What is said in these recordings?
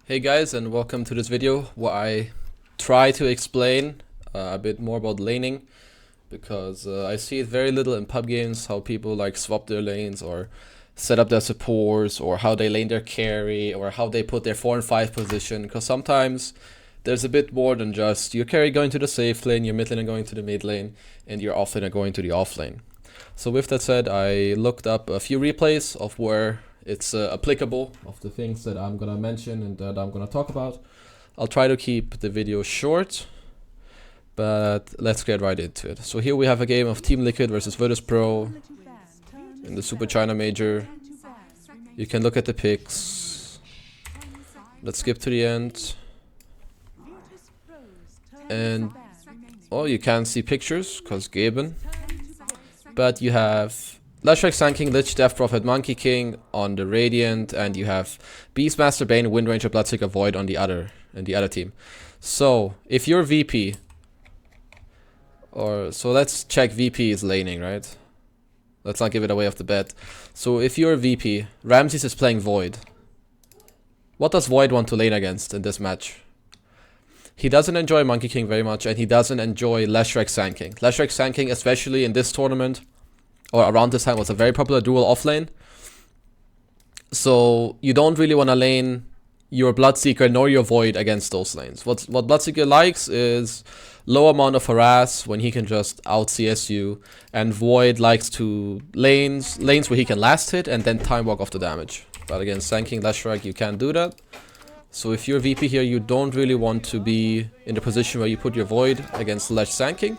Hey guys, and welcome to this video where I try to explain a bit more about laning, because I see it very little in pub games, how people like swap their lanes or set up their supports, or how they lane their carry, or how they put their 4 and 5 position, because sometimes there's a bit more than just your carry going to the safe lane, your mid lane going to the mid lane, and your off lane going to the off lane. So with that said, I looked up a few replays of where it's applicable, of the things that I'm gonna mention and that I'm gonna talk about. I'll try to keep the video short, but let's get right into it. So here we have a game of Team Liquid versus Virtus Pro in the Super China Major. You can look at the picks. Let's skip to the end. And oh, you can't see pictures because Gaben. But you have Lashrak, Sand King, Lich, Death Prophet, Monkey King on the Radiant, and you have Beastmaster, Bane, Wind Ranger, Bloodseeker, Void on the other team. So if you're VP, so let's check VP is laning, right? Let's not give it away off the bat. So if you're VP, Ramses is playing Void. What does Void want to lane against in this match? He doesn't enjoy Monkey King very much, and he doesn't enjoy Lashrak, Sand King. Lashrak, Sand King, especially in this tournament, or around this time, was a very popular dual offlane. So you don't really want to lane your Bloodseeker nor your Void against those lanes. What Bloodseeker likes is low amount of harass when he can just out CS you, and Void likes to lanes where he can last hit and then time walk off the damage. But against Sand King, Lashrak, you can't do that. So if you're VP here, you don't really want to be in the position where you put your Void against Lash Sand King.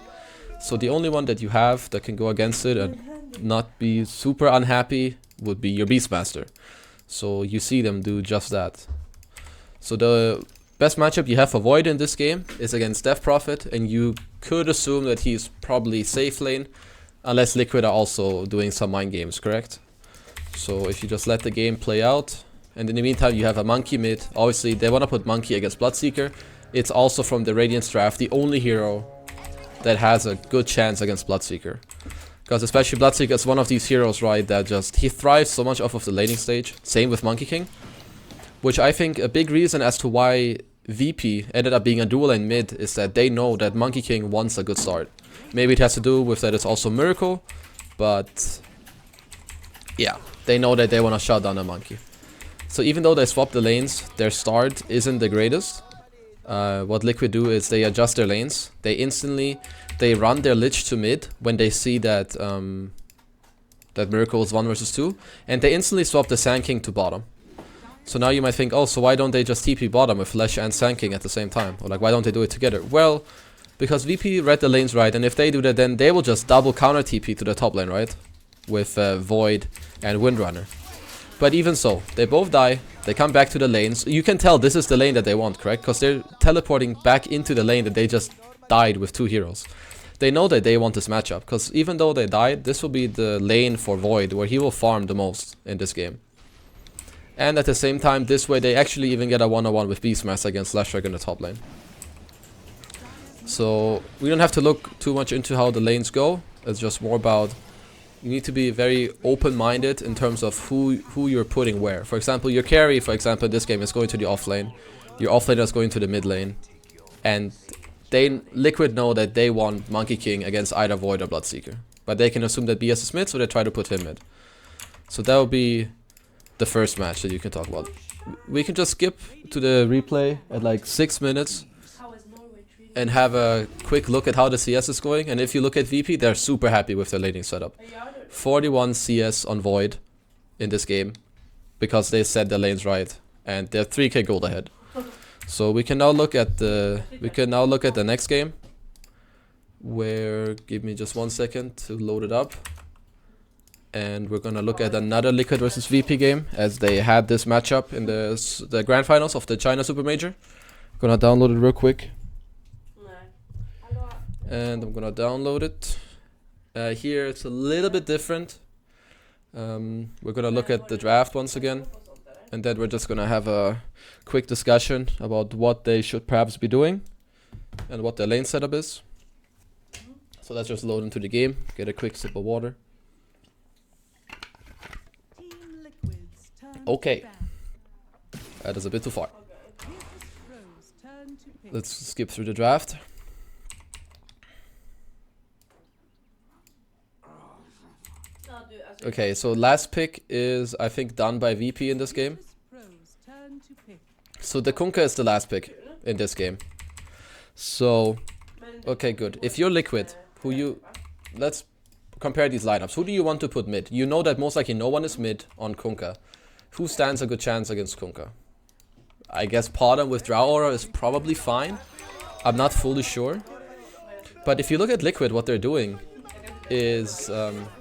So the only one that you have that can go against it and not be super unhappy would be your Beastmaster. So you see them do just that. So the best matchup you have for Void in this game is against Death Prophet, and you could assume that he's probably safe lane, unless Liquid are also doing some mind games, correct? So if you just let the game play out, and in the meantime you have a Monkey mid. Obviously they want to put Monkey against Bloodseeker. It's also from the Radiance draft the only hero that has a good chance against Bloodseeker. Because especially Bloodseeker is one of these heroes, right, that he thrives so much off of the laning stage. Same with Monkey King. Which I think a big reason as to why VP ended up being a dual lane mid is that they know that Monkey King wants a good start. Maybe it has to do with that it's also Miracle, but yeah, they know that they want to shut down a Monkey. So even though they swap the lanes, their start isn't the greatest. What Liquid do is they adjust their lanes. They run their Lich to mid when they see that that Miracle is 1 versus 2, and they instantly swap the Sand King to bottom. So now you might think, oh, so why don't they just TP bottom with Lash and Sand King at the same time? Or like, why don't they do it together? Well, because VP read the lanes right, and if they do that, then they will just double counter TP to the top lane, right? With Void and Windrunner. But even so, they both die, they come back to the lanes. You can tell this is the lane that they want, correct? Because they're teleporting back into the lane that they just died with 2 heroes. They know that they want this matchup, because even though they died, this will be the lane for Void, where he will farm the most in this game. And at the same time, this way they actually even get a 1-on-1 with Beastmaster against Lashrak in the top lane. So we don't have to look too much into how the lanes go. It's just more about, you need to be very open-minded in terms of who you're putting where. For example, your carry, for example, in this game is going to the off lane. Your off laner is going to the mid lane. And Liquid know that they want Monkey King against either Void or Bloodseeker. But they can assume that BS is mid, so they try to put him mid. So that will be the first match that you can talk about. We can just skip to the replay at like 6 minutes and have a quick look at how the CS is going. And if you look at VP, they're super happy with their laning setup. 41 CS on Void in this game because they set their lanes right, and they're 3k gold ahead. So we can now look at the next game, where, give me just 1 second to load it up. And we're gonna look at another Liquid versus VP game, as they had this matchup in the grand finals of the China Super Major. Gonna download it real quick. And I'm gonna download it. Here it's a little bit different. We're gonna look at the draft once again, and then we're just gonna have a quick discussion about what they should perhaps be doing and what their lane setup is. So let's just load into the game, get a quick sip of water. Okay, that is a bit too far. Let's skip through the draft. Okay, so last pick is, I think, done by VP in this game. So the Kunkka is the last pick in this game. So, okay, good. If you're Liquid, let's compare these lineups. Who do you want to put mid? You know that most likely no one is mid on Kunkka. Who stands a good chance against Kunkka? I guess Pardon with Drow Aura is probably fine. I'm not fully sure. But if you look at Liquid, what they're doing is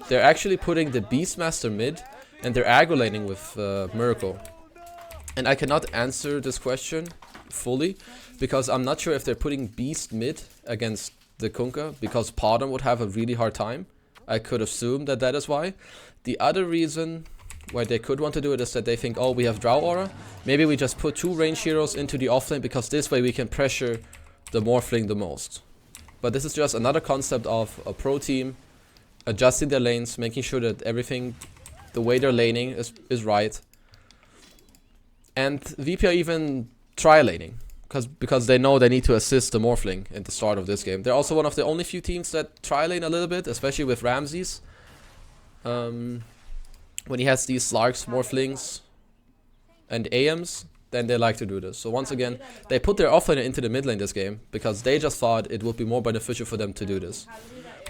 they're actually putting the Beastmaster mid and they're aggro laning with Miracle. And I cannot answer this question fully because I'm not sure if they're putting Beast mid against the Kunkka because Pardon would have a really hard time. I could assume that that is why. The other reason why they could want to do it is that they think, oh, we have Drow Aura. Maybe we just put 2 range heroes into the offlane because this way we can pressure the Morphling the most. But this is just another concept of a pro team adjusting their lanes, making sure that everything, the way they're laning is right. And VP are even tri-laning because they know they need to assist the Morphling at the start of this game. They're also one of the only few teams that tri-lane a little bit, especially with Ramses. When he has these Slarks, Morphlings, and AMs, then they like to do this. So once again, they put their offlaner into the mid lane this game because they just thought it would be more beneficial for them to do this.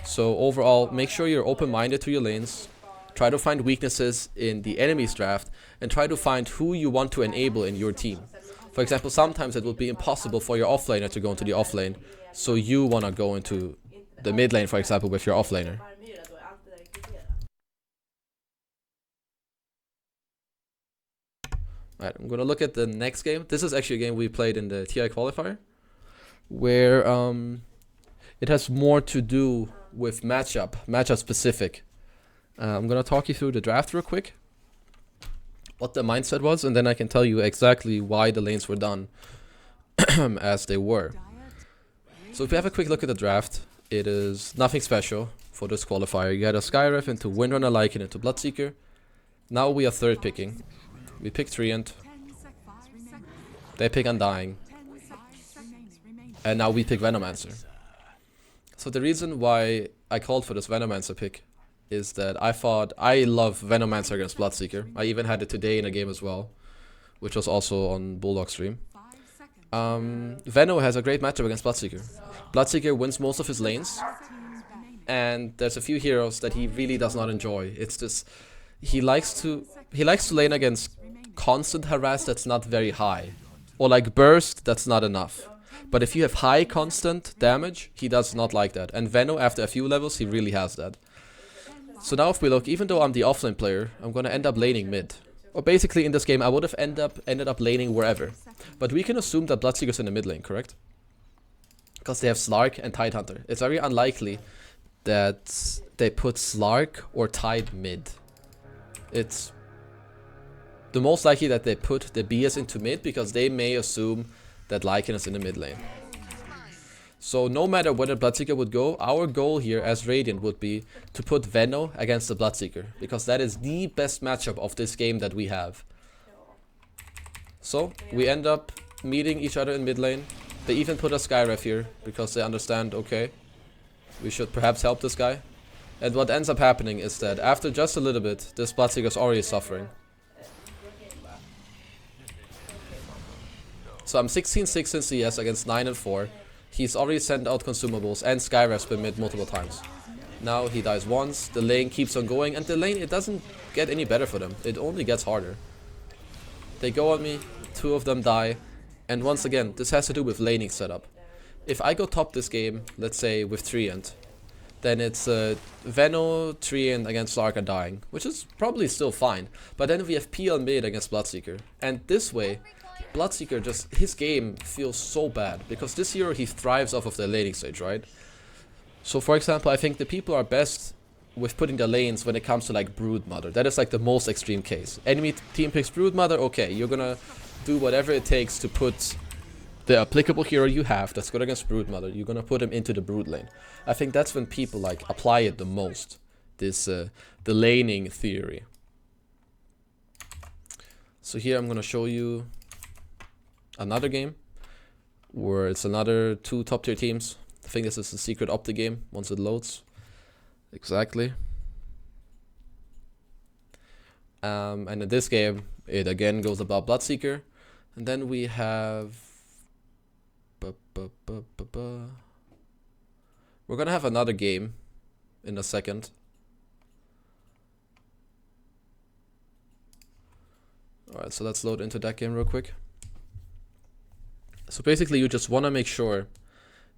So overall, make sure you're open-minded to your lanes. Try to find weaknesses in the enemy's draft and try to find who you want to enable in your team. For example, sometimes it would be impossible for your offlaner to go into the offlane, so you want to go into the mid lane, for example, with your offlaner. Alright, I'm gonna look at the next game. This is actually a game we played in the TI qualifier, where it has more to do with matchup specific. I'm gonna talk you through the draft real quick, what the mindset was, and then I can tell you exactly why the lanes were done as they were. So if we have a quick look at the draft, it is nothing special for this qualifier. You had a Skyref into Windrunner, Lycan into Bloodseeker. Now we are third picking. We pick Treant. They pick Undying. And now we pick Venomancer. So the reason why I called for this Venomancer pick is that I thought I love Venomancer against Bloodseeker. I even had it today in a game as well, which was also on Bulldog stream. Veno has a great matchup against Bloodseeker. Bloodseeker wins most of his lanes, and there's a few heroes that he really does not enjoy. It's just he likes to lane against constant harass that's not very high, or like burst that's not enough. But if you have high constant damage, he does not like that. And Veno, after a few levels, he really has that. So now if we look, even though I'm the offlane player, I'm gonna end up laning mid. Or basically in this game, I would have ended up laning wherever. But we can assume that Bloodseeker's in the mid lane, correct? Because they have Slark and Tidehunter. It's very unlikely that they put Slark or Tide mid. It's the most likely that they put the BS into mid because they may assume that Lycan is in the mid lane. So no matter where the Bloodseeker would go, our goal here as Radiant would be to put Veno against the Bloodseeker, because that is the best matchup of this game that we have. So we end up meeting each other in mid lane. They even put a Skyref here because they understand, okay, we should perhaps help this guy. And what ends up happening is that after just a little bit, this Bloodseeker is already suffering. So I'm 16-6 in CS against 9 and 4. He's already sent out consumables and Skyref's been mid multiple times. Now he dies once, the lane keeps on going, and the lane, it doesn't get any better for them. It only gets harder. They go on me, 2 of them die, and once again, this has to do with laning setup. If I go top this game, let's say with Treant, then it's Veno, Treant against Slark and Dying, which is probably still fine. But then we have PL mid against Bloodseeker, and this way, Bloodseeker just, his game feels so bad, because this hero, he thrives off of the laning stage, right? So for example, I think the people are best with putting the lanes when it comes to like Broodmother. That is like the most extreme case. Enemy team picks Broodmother, okay, you're gonna do whatever it takes to put the applicable hero you have that's good against Broodmother, you're gonna put him into the Brood lane. I think that's when people like apply it the most, this the laning theory. So here I'm gonna show you another game where it's another 2 top tier teams. I think this is the secret optic game once it loads. Exactly. And in this game, it again goes about Bloodseeker. And then we have... We're gonna have another game in a second. Alright, so let's load into that game real quick. So basically you just want to make sure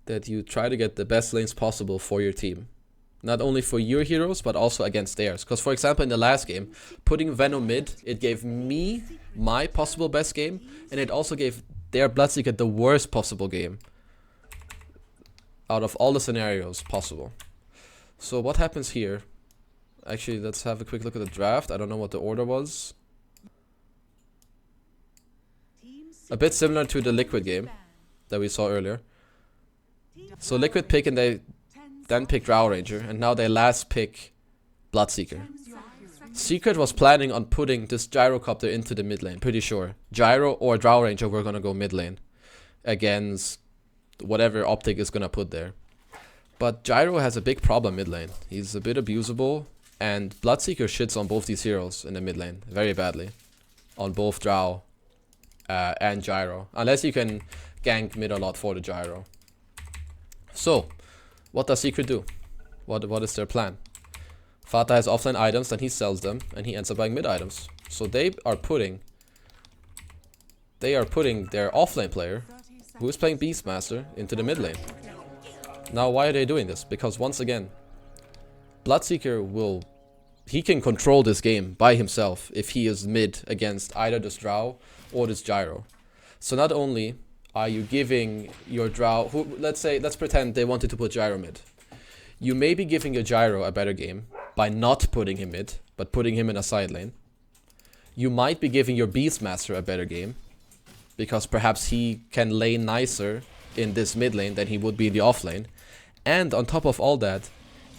that you try to get the best lanes possible for your team. Not only for your heroes, but also against theirs. Because for example, in the last game, putting Venom mid, it gave me my possible best game, and it also gave their Bloodseeker the worst possible game out of all the scenarios possible. So what happens here? Actually, let's have a quick look at the draft. I don't know what the order was. A bit similar to the Liquid game that we saw earlier. So Liquid pick and they then pick Drow Ranger, and now they last pick Bloodseeker. Secret was planning on putting this Gyrocopter into the mid lane, pretty sure. Gyro or Drow Ranger were gonna go mid lane against whatever optic is gonna put there. But Gyro has a big problem mid lane. He's a bit abusable, and Bloodseeker shits on both these heroes in the mid lane very badly. On both Drow and Gyro. Unless you can gank mid a lot for the Gyro. So, what does Secret do? What is their plan? Fata has offline items, then he sells them, and he ends up buying mid items. So they are putting their offlane player, who is playing Beastmaster, into the mid lane. Now why are they doing this? Because once again, Bloodseeker he can control this game by himself if he is mid against either this Drow or this Gyro. So not only are you giving your Drow, let's pretend they wanted to put Gyro mid. You may be giving your Gyro a better game by not putting him mid, but putting him in a side lane. You might be giving your Beastmaster a better game, because perhaps he can lane nicer in this mid lane than he would be in the off lane. And on top of all that,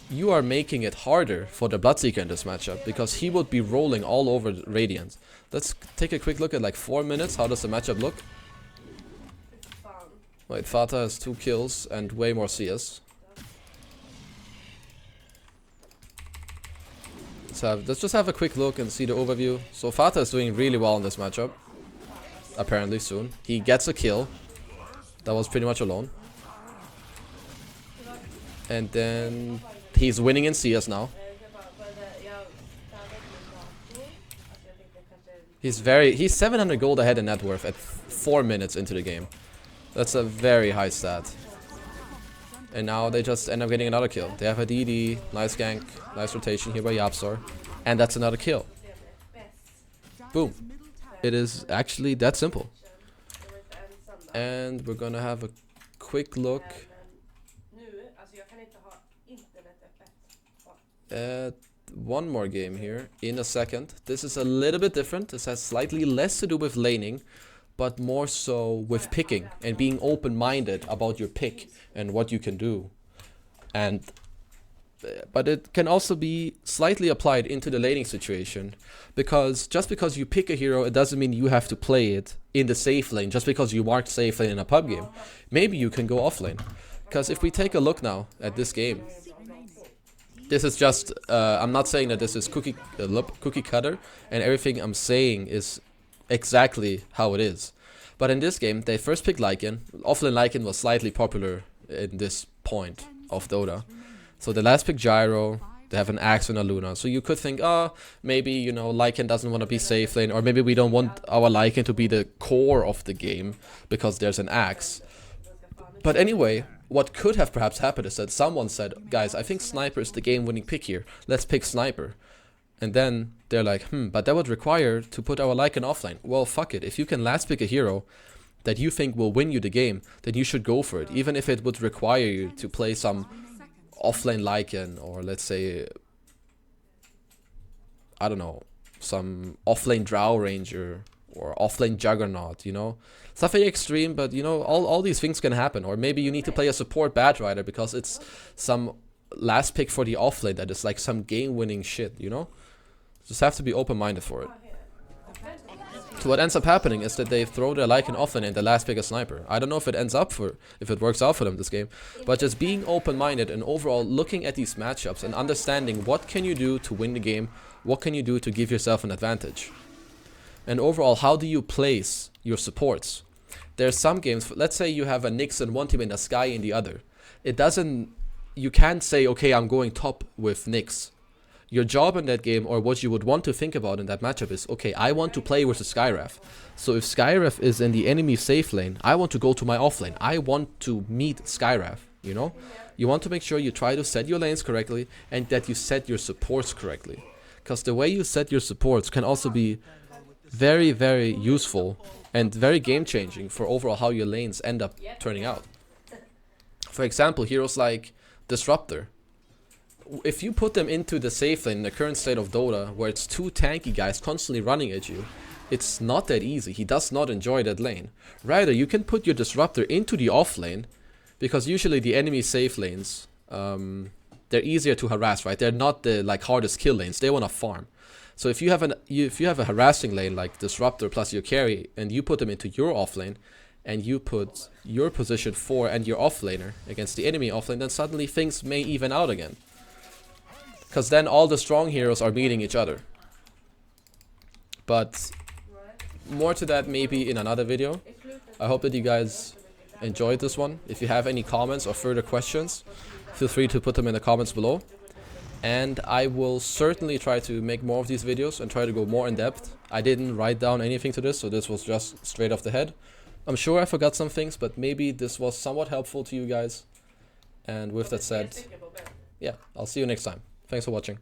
you are making it harder for the Bloodseeker in this matchup, because he would be rolling all over Radiant. Let's take a quick look at like 4 minutes. How does the matchup look? Wait, Fata has 2 kills and way more CS. Let's just have a quick look and see the overview. So Fata is doing really well in this matchup. Apparently soon. He gets a kill. That was pretty much alone. And then he's winning in CS now. He's 700 gold ahead in net worth at 4 minutes into the game. That's a very high stat. And now they just end up getting another kill. They have a DD, nice gank, nice rotation here by Yapsor. And that's another kill. Boom. It is actually that simple. And we're gonna have a quick look at one more game here in a second. This is a little bit different. This has slightly less to do with laning, but more so with picking and being open-minded about your pick and what you can do. But it can also be slightly applied into the laning situation, because just because you pick a hero, it doesn't mean you have to play it in the safe lane just because you marked safe lane in a pub game. Maybe you can go offlane. Because if we take a look now at this game, this is just, I'm not saying that this is cookie cutter and everything I'm saying is exactly how it is. But in this game, they first picked Lycan. Offlane Lycan was slightly popular in this point of Dota. So the last pick Gyro, they have an Axe and a Luna. So you could think, oh, maybe, you know, Lycan doesn't want to be safe lane, or maybe we don't want our Lycan to be the core of the game because there's an Axe. But anyway, what could have perhaps happened is that someone said, guys, I think Sniper is the game-winning pick here. Let's pick Sniper. And then they're like, but that would require to put our Lycan offline. Well, fuck it. If you can last pick a hero that you think will win you the game, then you should go for it. Even if it would require you to play some offlane Lycan, or let's say, I don't know, some offlane Drow Ranger or offlane Juggernaut, you know? It's not very extreme, but you know, all these things can happen. Or maybe you need to play a support Bad Rider because it's some last pick for the offlane that is like some game-winning shit, you know? Just have to be open-minded for it. So what ends up happening is that they throw their Lycan offlane and the last pick a sniper. I don't know if it works out for them this game, but just being open-minded and overall looking at these matchups and understanding what can you do to win the game, what can you do to give yourself an advantage. And overall, how do you place your supports? There's some games, let's say you have a Nyx in one team and a Skye in the other. You can't say, okay, I'm going top with Nyx. Your job in that game, or what you would want to think about in that matchup is, okay, I want to play with the Skyref. So if Skyref is in the enemy safe lane, I want to go to my off lane. I want to meet Skyref, you know? You want to make sure you try to set your lanes correctly and that you set your supports correctly. Because the way you set your supports can also be very, very useful and very game-changing for overall how your lanes end up turning out. For example, heroes like Disruptor. If you put them into the safe lane in the current state of Dota, where it's two tanky guys constantly running at you, it's not that easy. He does not enjoy that lane. Rather, you can put your Disruptor into the off lane, because usually the enemy safe lanes, they're easier to harass, right? They're not the hardest kill lanes. They want to farm. So if you have a harassing lane like Disruptor plus your carry, and you put them into your off lane, and you put your position 4 and your off laner against the enemy off lane, then suddenly things may even out again. Because then all the strong heroes are meeting each other. But more to that maybe in another video. I hope that you guys enjoyed this one. If you have any comments or further questions, feel free to put them in the comments below. And I will certainly try to make more of these videos and try to go more in depth. I didn't write down anything to this, so this was just straight off the head. I'm sure I forgot some things, but maybe this was somewhat helpful to you guys. And with that said, yeah, I'll see you next time. Thanks for watching.